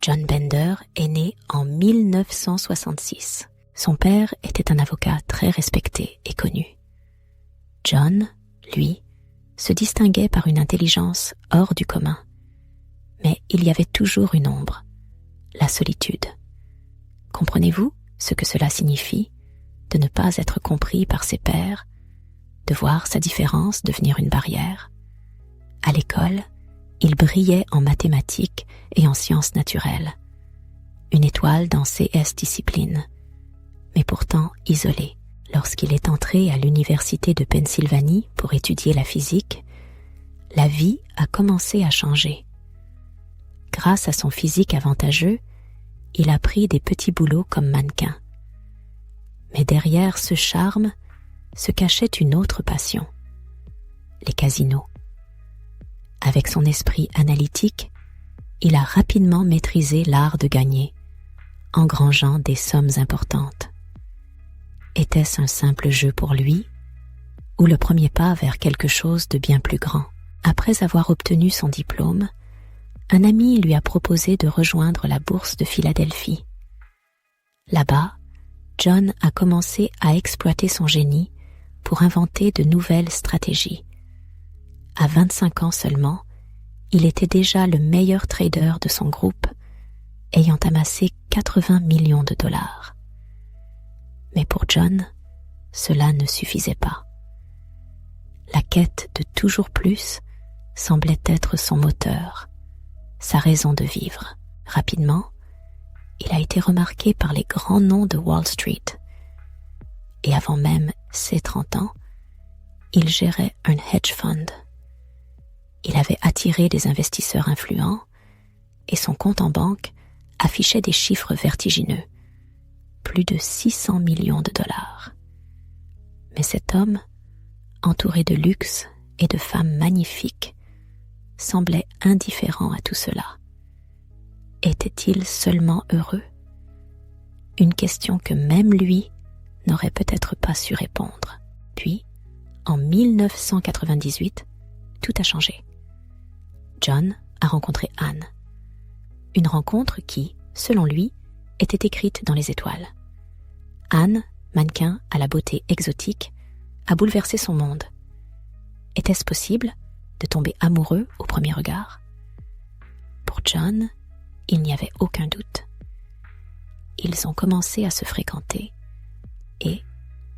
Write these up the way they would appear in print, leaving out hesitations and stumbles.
John Bender est né en 1966. Son père était un avocat très respecté et connu. John, lui, se distinguait par une intelligence hors du commun. Mais il y avait toujours une ombre, la solitude. Comprenez-vous ce que cela signifie de ne pas être compris par ses pairs, de voir sa différence devenir une barrière? À l'école, il brillait en mathématiques et en sciences naturelles. Une étoile dans CS disciplines, mais pourtant isolé. Lorsqu'il est entré à l'université de Pennsylvanie pour étudier la physique, la vie a commencé à changer. Grâce à son physique avantageux, il a pris des petits boulots comme mannequin. Mais derrière ce charme se cachait une autre passion, les casinos. Avec son esprit analytique, il a rapidement maîtrisé l'art de gagner, engrangeant des sommes importantes. Était-ce un simple jeu pour lui, ou le premier pas vers quelque chose de bien plus grand? Après avoir obtenu son diplôme, un ami lui a proposé de rejoindre la bourse de Philadelphie. Là-bas, John a commencé à exploiter son génie pour inventer de nouvelles stratégies. À 25 ans seulement, il était déjà le meilleur trader de son groupe, ayant amassé 80 millions de dollars. Mais pour John, cela ne suffisait pas. La quête de toujours plus semblait être son moteur, sa raison de vivre. Rapidement, il a été remarqué par les grands noms de Wall Street. Et avant même ses 30 ans, il gérait un hedge fund. Il avait attiré des investisseurs influents et son compte en banque affichait des chiffres vertigineux. Plus de 600 millions de dollars. Mais cet homme, entouré de luxe et de femmes magnifiques, semblait indifférent à tout cela. Était-il seulement heureux? Une question que même lui n'aurait peut-être pas su répondre. Puis, en 1998, tout a changé. John a rencontré Anne. Une rencontre qui, selon lui, était écrite dans les étoiles. Anne, mannequin à la beauté exotique, a bouleversé son monde. Était-ce possible de tomber amoureux au premier regard? Pour John, il n'y avait aucun doute. Ils ont commencé à se fréquenter et,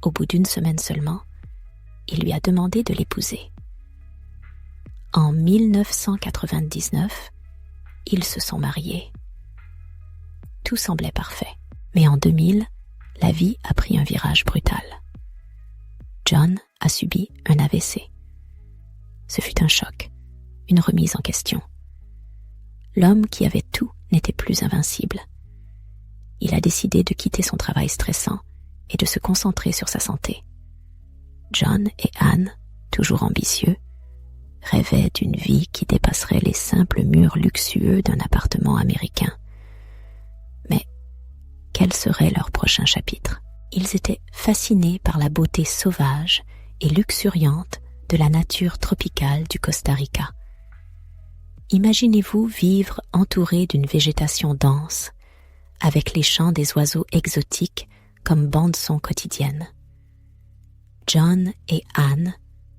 au bout d'une semaine seulement, il lui a demandé de l'épouser. En 1999, ils se sont mariés. Tout semblait parfait. Mais en 2000, la vie a pris un virage brutal. John a subi un AVC. Ce fut un choc, une remise en question. L'homme qui avait tout n'était plus invincible. Il a décidé de quitter son travail stressant et de se concentrer sur sa santé. John et Anne, toujours ambitieux, rêvaient d'une vie qui dépasserait les simples murs luxueux d'un appartement américain. Mais quel serait leur prochain chapitre? Ils étaient fascinés par la beauté sauvage et luxuriante de la nature tropicale du Costa Rica. Imaginez-vous vivre entouré d'une végétation dense, avec les chants des oiseaux exotiques comme bande-son quotidienne. John et Anne,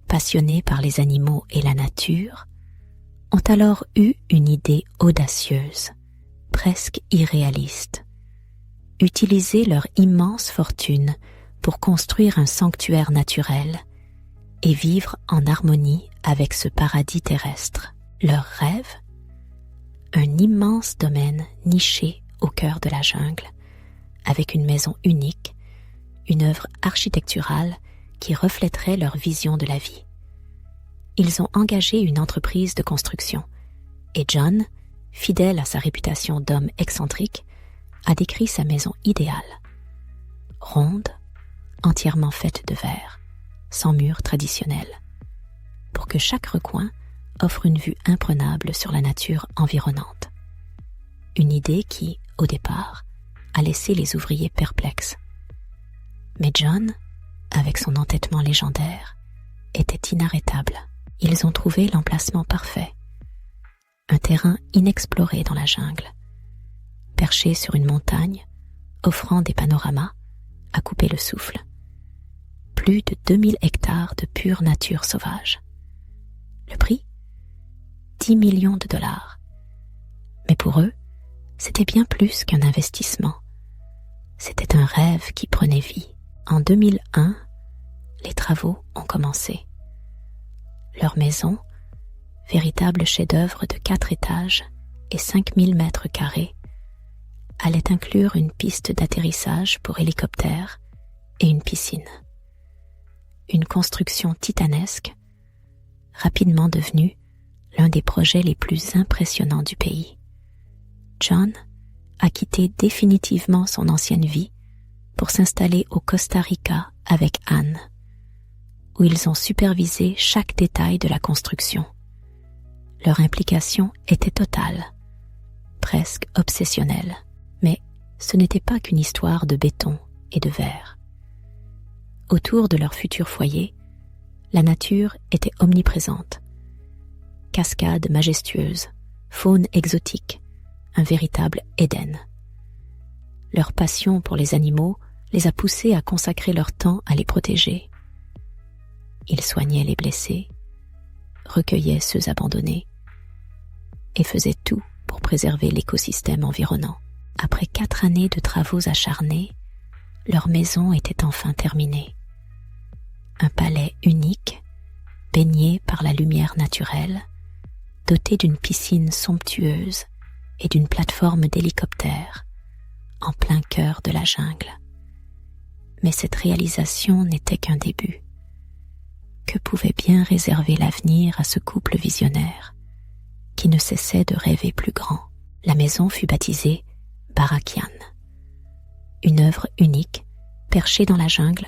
passionnés par les animaux et la nature, ont alors eu une idée audacieuse, presque irréaliste. Utiliser leur immense fortune pour construire un sanctuaire naturel et vivre en harmonie avec ce paradis terrestre. Leur rêve? Un immense domaine niché au cœur de la jungle, avec une maison unique, une œuvre architecturale qui reflèterait leur vision de la vie. Ils ont engagé une entreprise de construction et John, fidèle à sa réputation d'homme excentrique, a décrit sa maison idéale. Ronde, entièrement faite de verre, sans mur traditionnel, pour que chaque recoin offre une vue imprenable sur la nature environnante. Une idée qui, au départ, a laissé les ouvriers perplexes. Mais John, avec son entêtement légendaire, était inarrêtable. Ils ont trouvé l'emplacement parfait. Un terrain inexploré dans la jungle. perché sur une montagne, offrant des panoramas à couper le souffle. Plus de 2000 hectares de pure nature sauvage. Le prix ? 10 millions de dollars. Mais pour eux, c'était bien plus qu'un investissement. C'était un rêve qui prenait vie. En 2001, les travaux ont commencé. Leur maison, véritable chef-d'œuvre de 4 étages et 5000 mètres carrés, allait inclure une piste d'atterrissage pour hélicoptères et une piscine. Une construction titanesque, rapidement devenue l'un des projets les plus impressionnants du pays. John a quitté définitivement son ancienne vie pour s'installer au Costa Rica avec Anne, où ils ont supervisé chaque détail de la construction. Leur implication était totale, presque obsessionnelle, mais ce n'était pas qu'une histoire de béton et de verre. Autour de leur futur foyer, la nature était omniprésente. Cascades majestueuses, faune exotique, un véritable Éden. Leur passion pour les animaux les a poussés à consacrer leur temps à les protéger. Ils soignaient les blessés, recueillaient ceux abandonnés et faisaient tout pour préserver l'écosystème environnant. Après 4 années de travaux acharnés, leur maison était enfin terminée. Un palais unique, baigné par la lumière naturelle, doté d'une piscine somptueuse et d'une plateforme d'hélicoptère, en plein cœur de la jungle. Mais cette réalisation n'était qu'un début. Que pouvait bien réserver l'avenir à ce couple visionnaire, qui ne cessait de rêver plus grand? La maison fut baptisée Barakian. Une œuvre unique, perchée dans la jungle,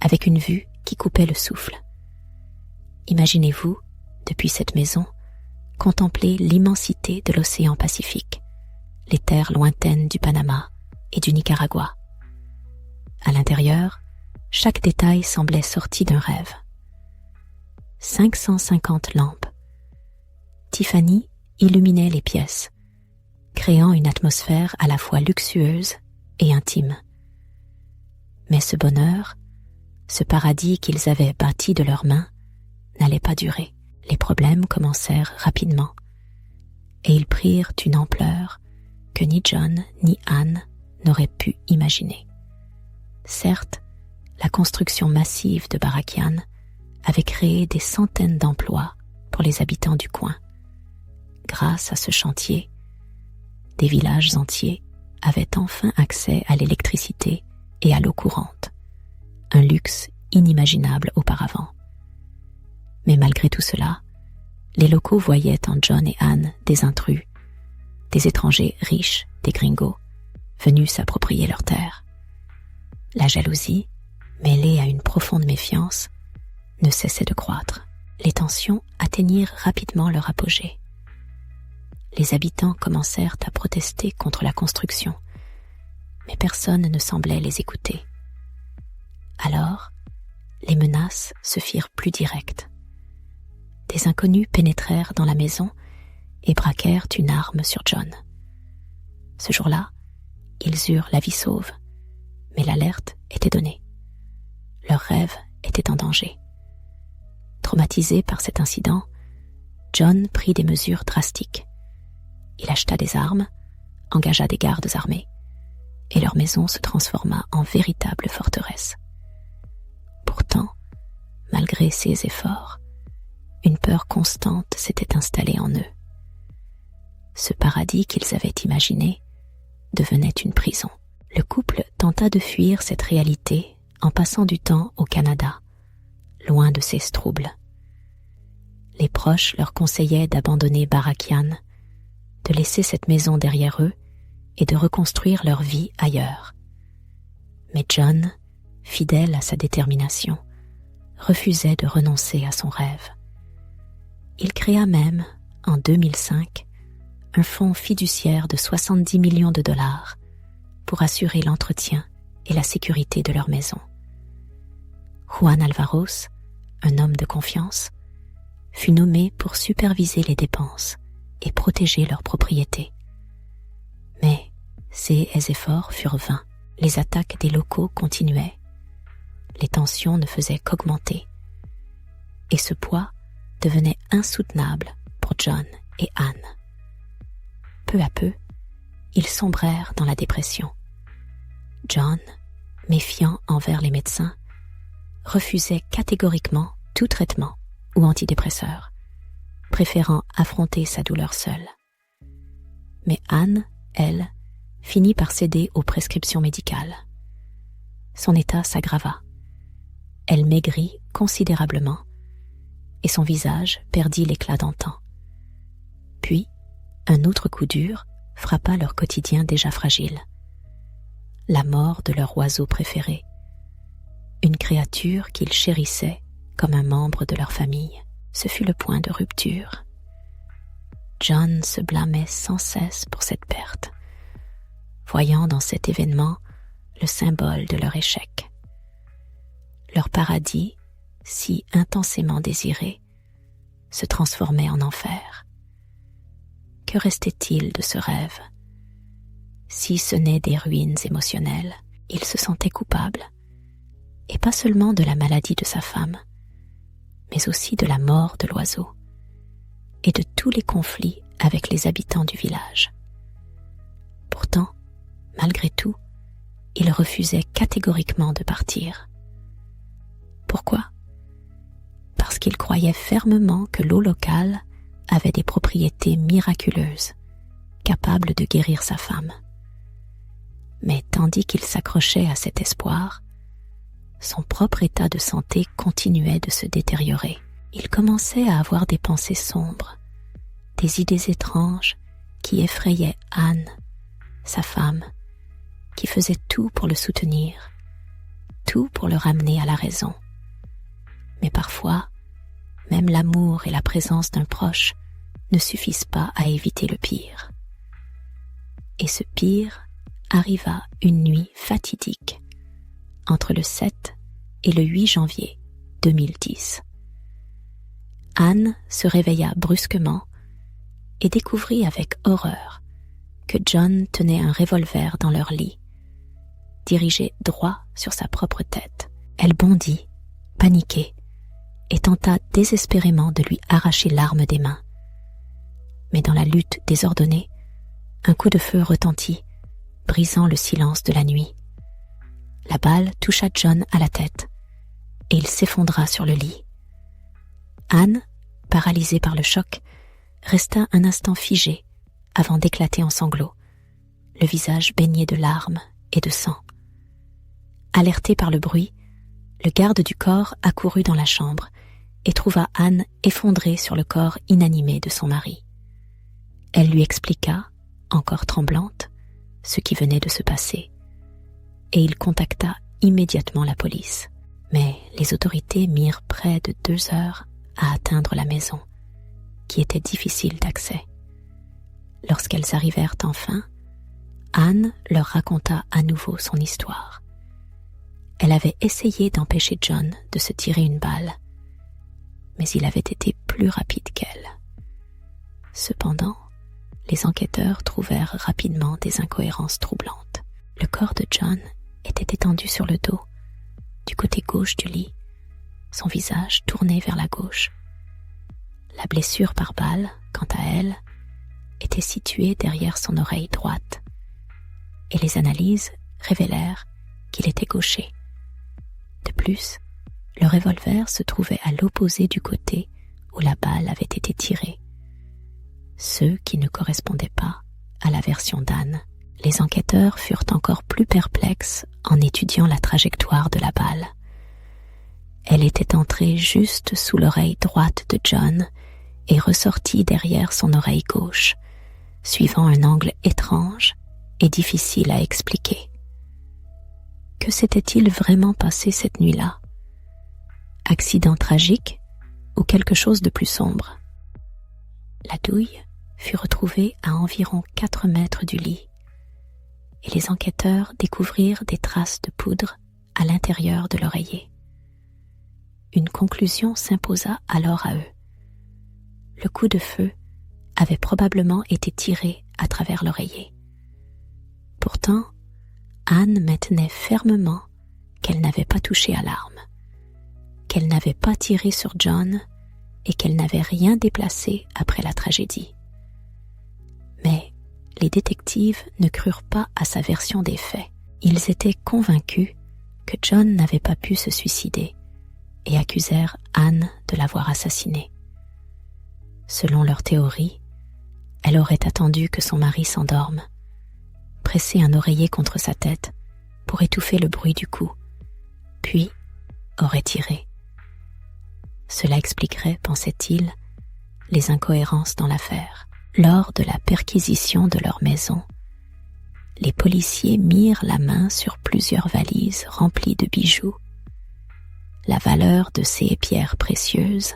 avec une vue qui coupait le souffle. Imaginez-vous, depuis cette maison, contempler l'immensité de l'océan Pacifique, les terres lointaines du Panama et du Nicaragua. À l'intérieur, chaque détail semblait sorti d'un rêve. 550 lampes. Tiffany illuminait les pièces, créant une atmosphère à la fois luxueuse et intime. Mais ce bonheur, ce paradis qu'ils avaient bâti de leurs mains, n'allait pas durer. Les problèmes commencèrent rapidement, et ils prirent une ampleur que ni John ni Anne n'auraient pu imaginer. Certes, la construction massive de Barakian avait créé des centaines d'emplois pour les habitants du coin. Grâce à ce chantier, des villages entiers avaient enfin accès à l'électricité et à l'eau courante, un luxe inimaginable auparavant. Mais malgré tout cela, les locaux voyaient en John et Anne des intrus, des étrangers riches, des gringos, venus s'approprier leurs terres. La jalousie, mêlée à une profonde méfiance, ne cessait de croître. Les tensions atteignirent rapidement leur apogée. Les habitants commencèrent à protester contre la construction, mais personne ne semblait les écouter. Alors, les menaces se firent plus directes. Des inconnus pénétrèrent dans la maison et braquèrent une arme sur John. Ce jour-là, ils eurent la vie sauve, mais l'alerte était donnée. Leur rêve était en danger. Traumatisé par cet incident, John prit des mesures drastiques. Il acheta des armes, engagea des gardes armés, et leur maison se transforma en véritable forteresse. Pourtant, malgré ces efforts, une peur constante s'était installée en eux. Ce paradis qu'ils avaient imaginé devenait une prison. Le couple tenta de fuir cette réalité en passant du temps au Canada, loin de ces troubles. Les proches leur conseillaient d'abandonner Barakian, de laisser cette maison derrière eux et de reconstruire leur vie ailleurs. Mais John, fidèle à sa détermination, refusait de renoncer à son rêve. Il créa même, en 2005, un fonds fiduciaire de 70 millions de dollars pour assurer l'entretien et la sécurité de leur maison. Juan Alvaros, un homme de confiance, fut nommé pour superviser les dépenses et protéger leur propriété. Mais Ces efforts furent vains. Les attaques des locaux continuaient. Les tensions ne faisaient qu'augmenter. Et ce poids devenait insoutenable pour John et Anne. Peu à peu, ils sombrèrent dans la dépression. John, méfiant envers les médecins, refusait catégoriquement tout traitement ou antidépresseur, préférant affronter sa douleur seule. Mais Anne, elle, finit par céder aux prescriptions médicales. Son état s'aggrava. Elle maigrit considérablement et son visage perdit l'éclat d'antan. Puis, un autre coup dur frappa leur quotidien déjà fragile. La mort de leur oiseau préféré, une créature qu'ils chérissaient comme un membre de leur famille. Ce fut le point de rupture. John se blâmait sans cesse pour cette perte, voyant dans cet événement le symbole de leur échec. Leur paradis, si intensément désiré, se transformait en enfer. Que restait-il de ce rêve? Si ce n'est des ruines émotionnelles, il se sentait coupable, et pas seulement de la maladie de sa femme, mais aussi de la mort de l'oiseau, et de tous les conflits avec les habitants du village. Pourtant, malgré tout, il refusait catégoriquement de partir. Pourquoi? Parce qu'il croyait fermement que l'eau locale avait des propriétés miraculeuses, capables de guérir sa femme. Mais tandis qu'il s'accrochait à cet espoir, son propre état de santé continuait de se détériorer. Il commençait à avoir des pensées sombres, des idées étranges qui effrayaient Anne, sa femme, qui faisait tout pour le soutenir, tout pour le ramener à la raison. Mais parfois, même l'amour et la présence d'un proche ne suffisent pas à éviter le pire. Et ce pire arriva une nuit fatidique, entre le 7 et le 8 janvier 2010. Anne se réveilla brusquement et découvrit avec horreur que John tenait un revolver dans leur lit, dirigé droit sur sa propre tête. Elle bondit, paniquée, et tenta désespérément de lui arracher l'arme des mains. Mais dans la lutte désordonnée, un coup de feu retentit, brisant le silence de la nuit. La balle toucha John à la tête, et il s'effondra sur le lit. Anne, paralysée par le choc, resta un instant figée avant d'éclater en sanglots, le visage baigné de larmes et de sang. Alerté par le bruit, le garde du corps accourut dans la chambre et trouva Anne effondrée sur le corps inanimé de son mari. Elle lui expliqua, encore tremblante, ce qui venait de se passer, et il contacta immédiatement la police. Mais les autorités mirent près de 2 heures à atteindre la maison, qui était difficile d'accès. Lorsqu'elles arrivèrent enfin, Anne leur raconta à nouveau son histoire. Elle avait essayé d'empêcher John de se tirer une balle, mais il avait été plus rapide qu'elle. Cependant, les enquêteurs trouvèrent rapidement des incohérences troublantes. Le corps de John était étendu sur le dos, du côté gauche du lit, son visage tourné vers la gauche. La blessure par balle, quant à elle, était située derrière son oreille droite, et les analyses révélèrent qu'il était gaucher. De plus, le revolver se trouvait à l'opposé du côté où la balle avait été tirée, ce qui ne correspondait pas à la version d'Anne. Les enquêteurs furent encore plus perplexes en étudiant la trajectoire de la balle. Elle était entrée juste sous l'oreille droite de John et ressortie derrière son oreille gauche, suivant un angle étrange et difficile à expliquer. Que s'était-il vraiment passé cette nuit-là? Accident tragique ou quelque chose de plus sombre? La douille fut retrouvée à environ 4 mètres du lit, et les enquêteurs découvrirent des traces de poudre à l'intérieur de l'oreiller. Une conclusion s'imposa alors à eux. Le coup de feu avait probablement été tiré à travers l'oreiller. Pourtant, Pourtant, Anne maintenait fermement qu'elle n'avait pas touché à l'arme, qu'elle n'avait pas tiré sur John et qu'elle n'avait rien déplacé après la tragédie. Mais les détectives ne crurent pas à sa version des faits. Ils étaient convaincus que John n'avait pas pu se suicider et accusèrent Anne de l'avoir assassiné. Selon leur théorie, elle aurait attendu que son mari s'endorme, pressé un oreiller contre sa tête pour étouffer le bruit du coup, puis aurait tiré. Cela expliquerait, pensait-il, les incohérences dans l'affaire. Lors de la perquisition de leur maison, les policiers mirent la main sur plusieurs valises remplies de bijoux. La valeur de ces pierres précieuses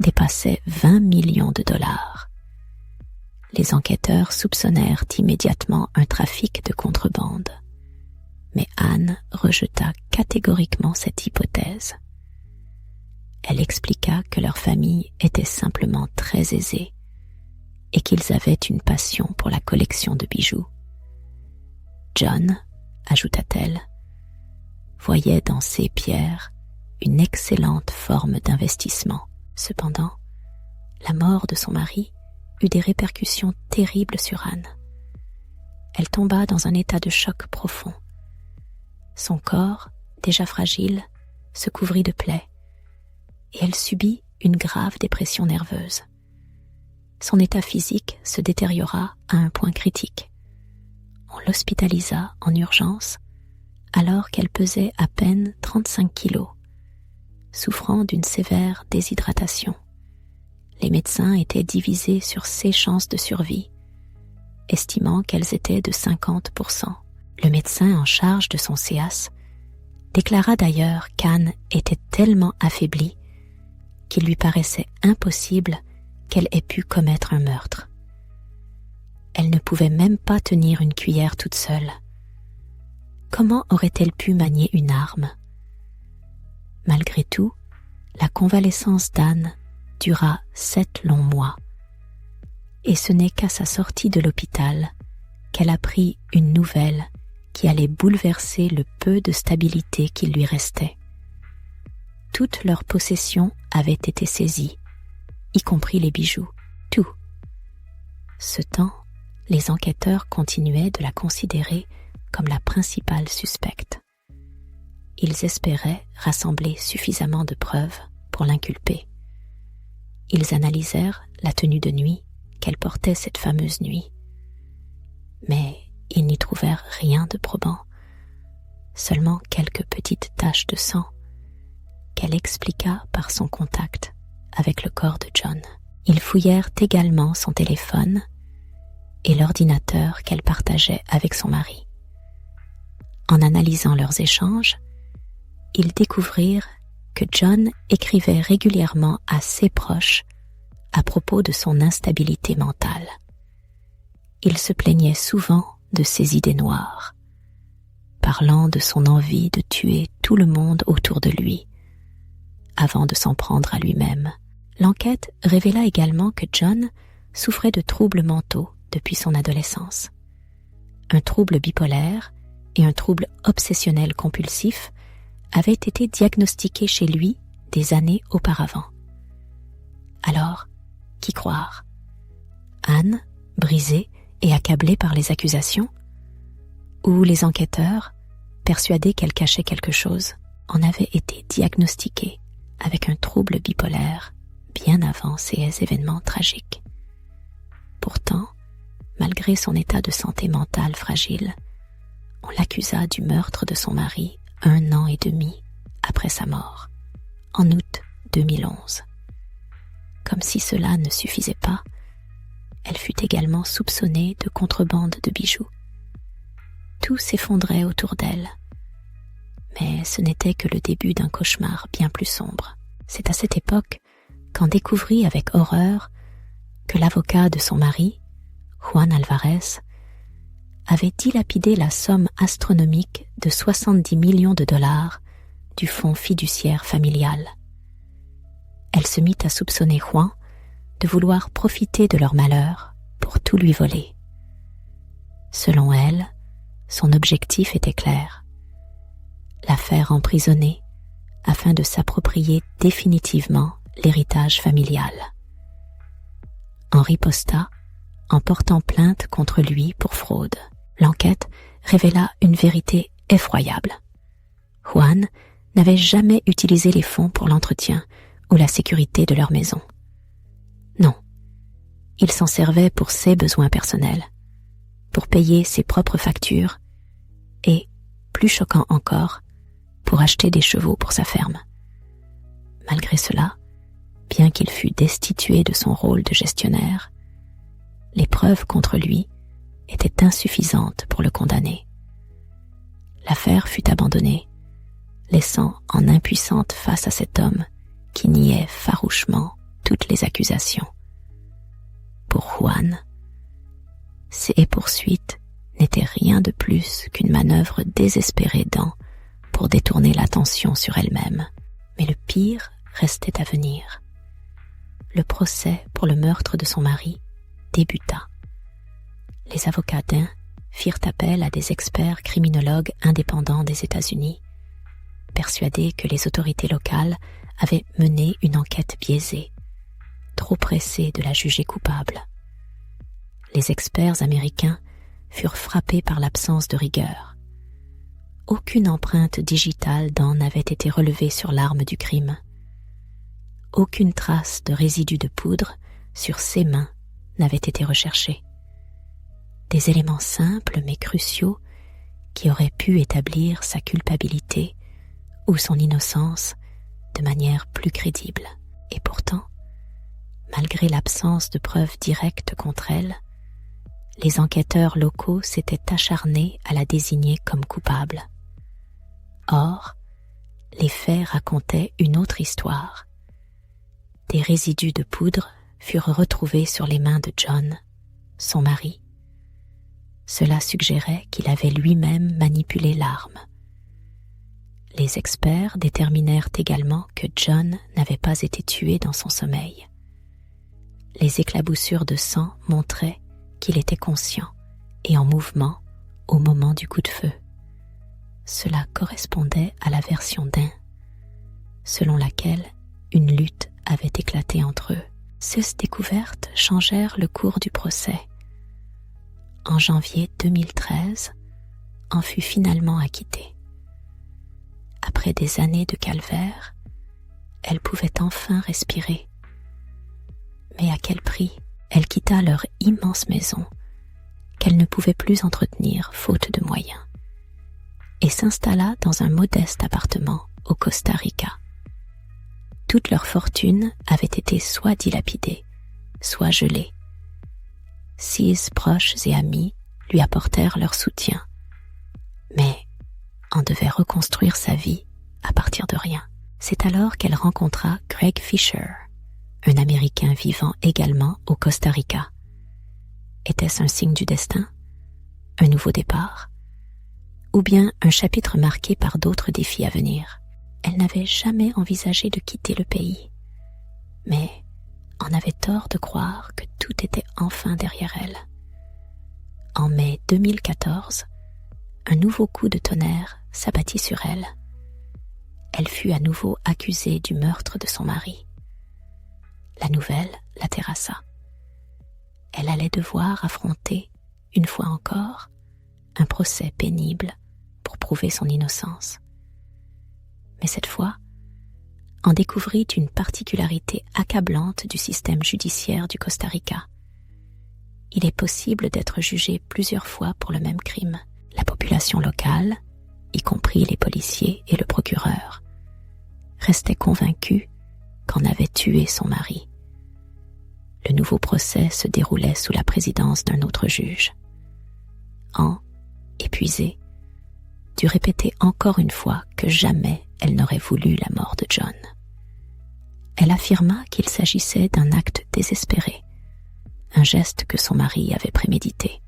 dépassait 20 millions de dollars. Les enquêteurs soupçonnèrent immédiatement un trafic de contrebande. Mais Anne rejeta catégoriquement cette hypothèse. Elle expliqua que leur famille était simplement très aisée et qu'ils avaient une passion pour la collection de bijoux. John, ajouta-t-elle, voyait dans ces pierres une excellente forme d'investissement. Cependant, la mort de son mari eut des répercussions terribles sur Anne. Elle tomba dans un état de choc profond. Son corps, déjà fragile, se couvrit de plaies et elle subit une grave dépression nerveuse. Son état physique se détériora à un point critique. On l'hospitalisa en urgence alors qu'elle pesait à peine 35 kilos, souffrant d'une sévère déshydratation. Les médecins étaient divisés sur ses chances de survie, estimant qu'elles étaient de 50%. Le médecin en charge de son CEAS déclara d'ailleurs qu'Anne était tellement affaiblie qu'il lui paraissait impossible qu'elle ait pu commettre un meurtre. Elle ne pouvait même pas tenir une cuillère toute seule. Comment aurait-elle pu manier une arme? Malgré tout, la convalescence d'Anne dura 7 longs mois. Et ce n'est qu'à sa sortie de l'hôpital qu'elle apprit une nouvelle qui allait bouleverser le peu de stabilité qu'il lui restait. Toutes leurs possessions avaient été saisies, y compris les bijoux, tout. Ce temps, les enquêteurs continuaient de la considérer comme la principale suspecte. Ils espéraient rassembler suffisamment de preuves pour l'inculper. Ils analysèrent la tenue de nuit qu'elle portait cette fameuse nuit. Mais ils n'y trouvèrent rien de probant, seulement quelques petites taches de sang qu'elle expliqua par son contact avec le corps de John. Ils fouillèrent également son téléphone et l'ordinateur qu'elle partageait avec son mari. En analysant leurs échanges, ils découvrirent que John écrivait régulièrement à ses proches à propos de son instabilité mentale. Il se plaignait souvent de ses idées noires, parlant de son envie de tuer tout le monde autour de lui, avant de s'en prendre à lui-même. L'enquête révéla également que John souffrait de troubles mentaux depuis son adolescence. Un trouble bipolaire et un trouble obsessionnel compulsif avaient été diagnostiqués chez lui des années auparavant. Alors, qui croire? Anne, brisée et accablée par les accusations? Ou les enquêteurs, persuadés qu'elle cachait quelque chose, en avaient été diagnostiqués avec un trouble bipolaire bien avant ces événements tragiques? Pourtant, malgré son état de santé mentale fragile, on l'accusa du meurtre de son mari 1 an et demi après sa mort, en août 2011. Comme si cela ne suffisait pas, elle fut également soupçonnée de contrebande de bijoux. Tout s'effondrait autour d'elle. Mais ce n'était que le début d'un cauchemar bien plus sombre. C'est à cette époque qu'en découvrit avec horreur que l'avocat de son mari, Juan Alvarez, avait dilapidé la somme astronomique de 70 millions de dollars du fonds fiduciaire familial. Elle se mit à soupçonner Juan de vouloir profiter de leur malheur pour tout lui voler. Selon elle, Son objectif était clair: la faire emprisonner afin de s'approprier définitivement l'héritage familial. Henry riposta en portant plainte contre lui pour fraude. L'enquête révéla une vérité effroyable. Juan n'avait jamais utilisé les fonds pour l'entretien ou la sécurité de leur maison. Non, il s'en servait pour ses besoins personnels, pour payer ses propres factures et, plus choquant encore, pour acheter des chevaux pour sa ferme. Malgré cela, bien qu'il fût destitué de son rôle de gestionnaire, les preuves contre lui étaient insuffisantes pour le condamner. L'affaire fut abandonnée, laissant en impuissante face à cet homme qui niait farouchement toutes les accusations. Pour Juan, ces poursuites n'étaient rien de plus qu'une manœuvre désespérée d'Anne pour détourner l'attention sur elle-même. Mais le pire restait à venir. Le procès pour le meurtre de son mari débuta. Les avocats d'Anne firent appel à des experts criminologues indépendants des États-Unis, persuadés que les autorités locales avaient mené une enquête biaisée, trop pressés de la juger coupable. Les experts américains furent frappés par l'absence de rigueur. Aucune empreinte digitale d'Anne n'avait été relevée sur l'arme du crime. Aucune trace de résidus de poudre sur ses mains n'avait été recherchée. Des éléments simples mais cruciaux qui auraient pu établir sa culpabilité ou son innocence de manière plus crédible. Et pourtant, malgré l'absence de preuves directes contre elle, les enquêteurs locaux s'étaient acharnés à la désigner comme coupable. Or, les faits racontaient une autre histoire. Des résidus de poudre furent retrouvés sur les mains de John, son mari. Cela suggérait qu'il avait lui-même manipulé l'arme. Les experts déterminèrent également que John n'avait pas été tué dans son sommeil. Les éclaboussures de sang montraient qu'il était conscient et en mouvement au moment du coup de feu. Cela correspondait à la version d'Anne, selon laquelle une lutte avait éclaté entre eux. Ces découvertes changèrent le cours du procès. En janvier 2013, Anne fut finalement acquittée. Après des années de calvaire, elle pouvait enfin respirer. Mais à quel prix? Elle quitta leur immense maison, qu'elle ne pouvait plus entretenir faute de moyens, et s'installa dans un modeste appartement au Costa Rica. Toute leur fortune avait été soit dilapidée, soit gelée. 6 proches et amis lui apportèrent leur soutien, mais Anne devait reconstruire sa vie à partir de rien. C'est alors qu'elle rencontra Greg Fisher, un Américain vivant également au Costa Rica. Était-ce un signe du destin? Un nouveau départ? Ou bien un chapitre marqué par d'autres défis à venir? Elle n'avait jamais envisagé de quitter le pays, mais en avait tort de croire que tout était enfin derrière elle. En mai 2014, un nouveau coup de tonnerre s'abattit sur elle. Elle fut à nouveau accusée du meurtre de son mari. La nouvelle la terrassa. Elle allait devoir affronter, une fois encore, un procès pénible pour prouver son innocence. Mais cette fois, Anne découvrit une particularité accablante du système judiciaire du Costa Rica. Il est possible d'être jugé plusieurs fois pour le même crime. La population locale, y compris les policiers et le procureur, restait convaincue qu'Anne avait tué son mari. Le nouveau procès se déroulait sous la présidence d'un autre juge. Anne, épuisée, dut répéter encore une fois que jamais elle n'aurait voulu la mort de John. Elle affirma qu'il s'agissait d'un acte désespéré, un geste que son mari avait prémédité.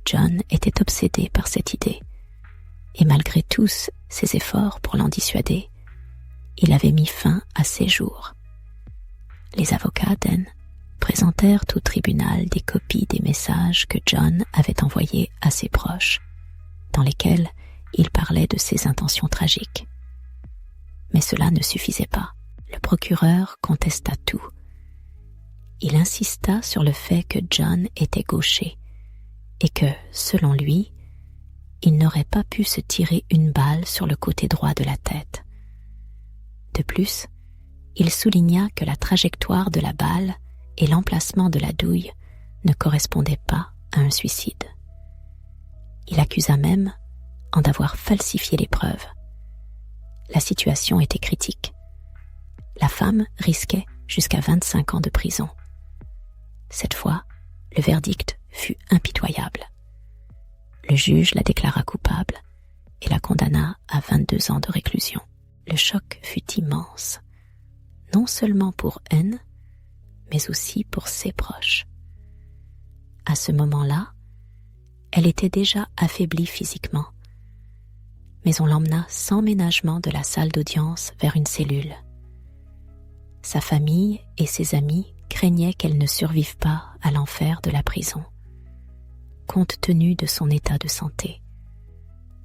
John était obsédé par cette idée, et malgré tous ses efforts pour l'en dissuader, il avait mis fin à ses jours. Les avocats d'Anne présentèrent au tribunal des copies des messages que John avait envoyés à ses proches, dans lesquelles il parlait de ses intentions tragiques. Mais cela ne suffisait pas. Le procureur contesta tout. Il insista sur le fait que John était gaucher et que, selon lui, il n'aurait pas pu se tirer une balle sur le côté droit de la tête. De plus, il souligna que la trajectoire de la balle et l'emplacement de la douille ne correspondaient pas à un suicide. Il accusa même en d'avoir falsifié les preuves. La situation était critique. La femme risquait jusqu'à 25 ans de prison. Cette fois, le verdict fut impitoyable. Le juge la déclara coupable et la condamna à 22 ans de réclusion. Le choc fut immense, non seulement pour Anne, mais aussi pour ses proches. À ce moment-là, elle était déjà affaiblie physiquement, mais on l'emmena sans ménagement de la salle d'audience vers une cellule. Sa famille et ses amis craignaient qu'elle ne survive pas à l'enfer de la prison, compte tenu de son état de santé.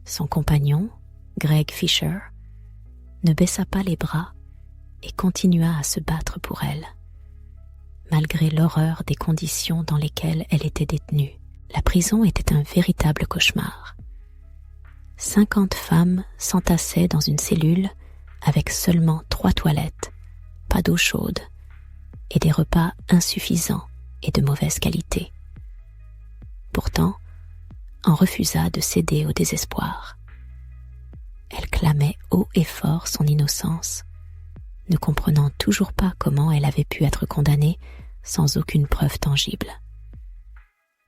Son compagnon, Greg Fisher, ne baissa pas les bras et continua à se battre pour elle, malgré l'horreur des conditions dans lesquelles elle était détenue. La prison était un véritable cauchemar. 50 femmes s'entassaient dans une cellule avec seulement 3 toilettes, pas d'eau chaude et des repas insuffisants et de mauvaise qualité. Pourtant, on refusa de céder au désespoir. Elle clamait haut et fort son innocence, ne comprenant toujours pas comment elle avait pu être condamnée sans aucune preuve tangible.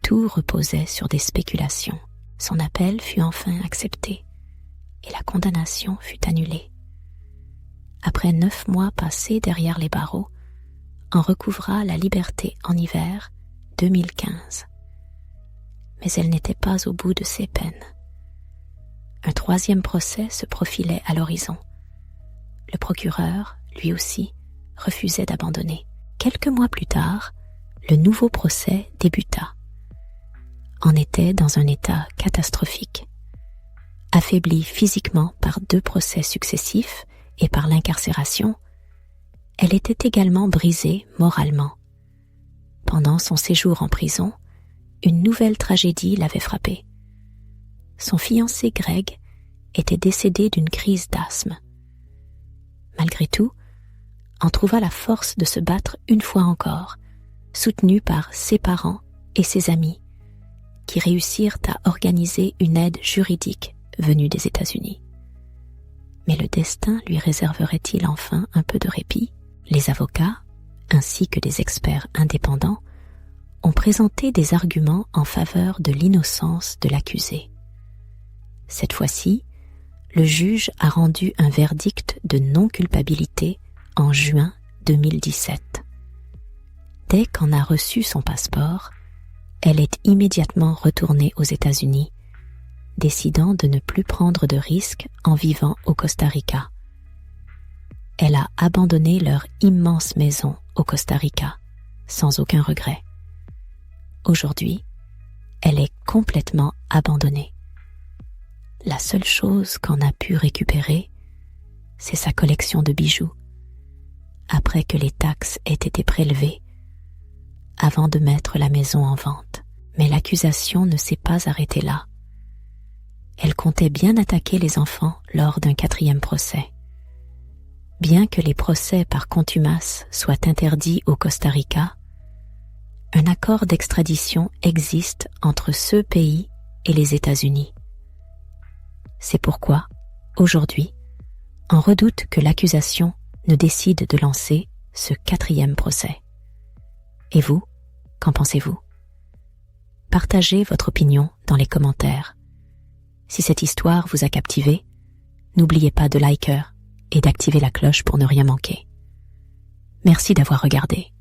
Tout reposait sur des spéculations. Son appel fut enfin accepté et la condamnation fut annulée. Après 9 mois passés derrière les barreaux, on recouvra la liberté en hiver 2015. Mais elle n'était pas au bout de ses peines. Un 3e procès se profilait à l'horizon. Le procureur, lui aussi, refusait d'abandonner. Quelques mois plus tard, le nouveau procès débuta. On était dans un état catastrophique. Affaiblie physiquement par 2 procès successifs et par l'incarcération, elle était également brisée moralement. Pendant son séjour en prison, une nouvelle tragédie l'avait frappée. Son fiancé Greg était décédé d'une crise d'asthme. Malgré tout, on trouva la force de se battre une fois encore, soutenu par ses parents et ses amis, qui réussirent à organiser une aide juridique venue des États-Unis. Mais le destin lui réserverait-il enfin un peu de répit? Les avocats, ainsi que des experts indépendants, ont présenté des arguments en faveur de l'innocence de l'accusé. Cette fois-ci, le juge a rendu un verdict de non-culpabilité en juin 2017. Dès qu'on a reçu son passeport, elle est immédiatement retournée aux États-Unis, décidant de ne plus prendre de risques en vivant au Costa Rica. Elle a abandonné leur immense maison au Costa Rica, sans aucun regret. Aujourd'hui, elle est complètement abandonnée. La seule chose qu'on a pu récupérer, c'est sa collection de bijoux, après que les taxes aient été prélevées, avant de mettre la maison en vente. Mais l'accusation ne s'est pas arrêtée là. Elle comptait bien attaquer les enfants lors d'un 4e procès. Bien que les procès par contumace soient interdits au Costa Rica, un accord d'extradition existe entre ce pays et les États-Unis. C'est pourquoi, aujourd'hui, on redoute que l'accusation ne décide de lancer ce 4e procès. Et vous, qu'en pensez-vous? Partagez votre opinion dans les commentaires. Si cette histoire vous a captivé, n'oubliez pas de liker et d'activer la cloche pour ne rien manquer. Merci d'avoir regardé.